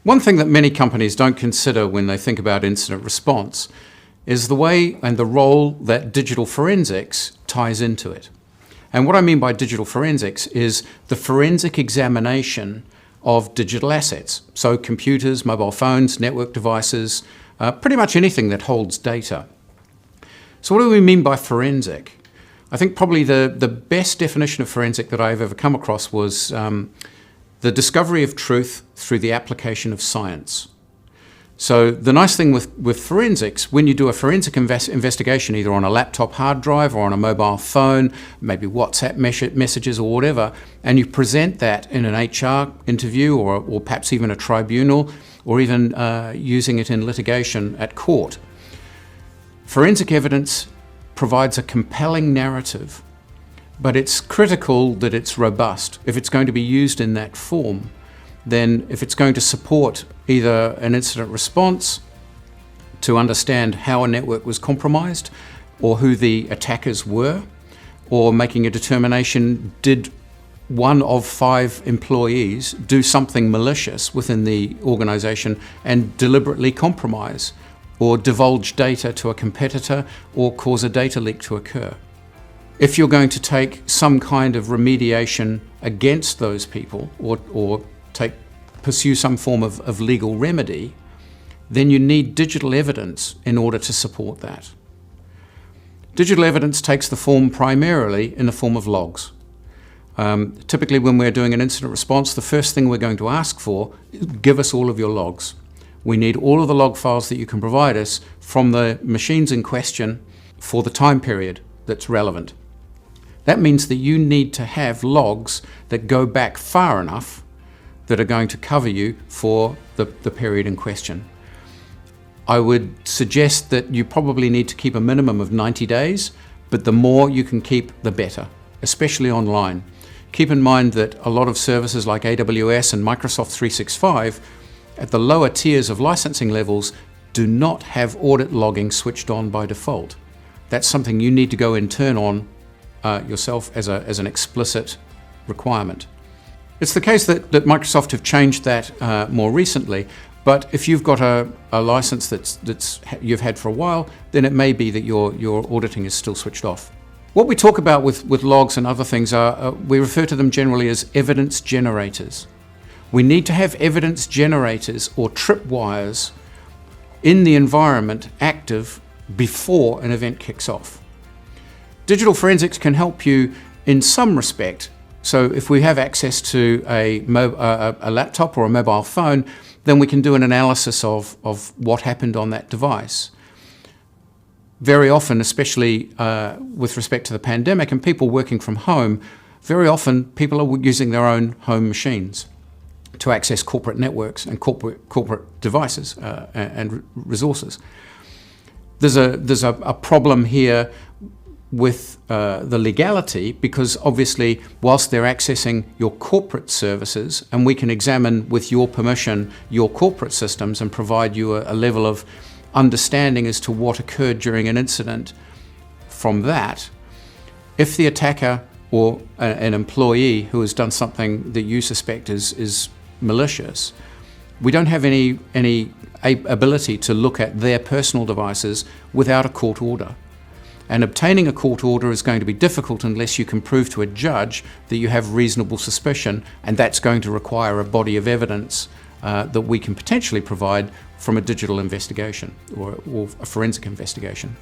One thing that many companies don't consider when they think about incident response is the way and the role that digital forensics ties into it. And what I mean by digital forensics is the forensic examination of digital assets. So computers, mobile phones, network devices, pretty much anything that holds data. So what do we mean by forensic? I think probably the best definition of forensic that I've ever come across was the discovery of truth through the application of science. So the nice thing with forensics, when you do a forensic investigation, either on a laptop hard drive or on a mobile phone, maybe WhatsApp messages or whatever, and you present that in an HR interview or perhaps even a tribunal, or even using it in litigation at court, forensic evidence provides a compelling narrative, but it's critical that it's robust. If it's going to be used in that form, then if it's going to support either an incident response to understand how a network was compromised or who the attackers were, or making a determination, did one of 5 employees do something malicious within the organization and deliberately compromise or divulge data to a competitor or cause a data leak to occur. If you're going to take some kind of remediation against those people or pursue some form of legal remedy, then you need digital evidence in order to support that. Digital evidence takes the form primarily in the form of logs. Typically when we're doing an incident response, the first thing we're going to ask for is give us all of your logs. We need all of the log files that you can provide us from the machines in question for the time period that's relevant. That means that you need to have logs that go back far enough that are going to cover you for the period in question. I would suggest that you probably need to keep a minimum of 90 days, but the more you can keep, the better, especially online. Keep in mind that a lot of services like AWS and Microsoft 365, at the lower tiers of licensing levels, do not have audit logging switched on by default. That's something you need to go and turn on yourself as an explicit requirement. It's the case that Microsoft have changed that more recently, but if you've got a license that's you've had for a while, then it may be that your auditing is still switched off. What we talk about with logs and other things are, we refer to them generally as evidence generators. We need to have evidence generators or tripwires in the environment active before an event kicks off. Digital forensics can help you in some respect. So if we have access to a laptop or a mobile phone, then we can do an analysis of what happened on that device. Very often, especially with respect to the pandemic and people working from home, very often people are using their own home machines to access corporate networks and corporate devices and resources. There's a problem here with the legality, because obviously whilst they're accessing your corporate services, and we can examine with your permission your corporate systems and provide you a level of understanding as to what occurred during an incident from that, if the attacker or an employee who has done something that you suspect is malicious, we don't have any ability to look at their personal devices without a court order. And obtaining a court order is going to be difficult unless you can prove to a judge that you have reasonable suspicion, and that's going to require a body of evidence that we can potentially provide from a digital investigation or a forensic investigation.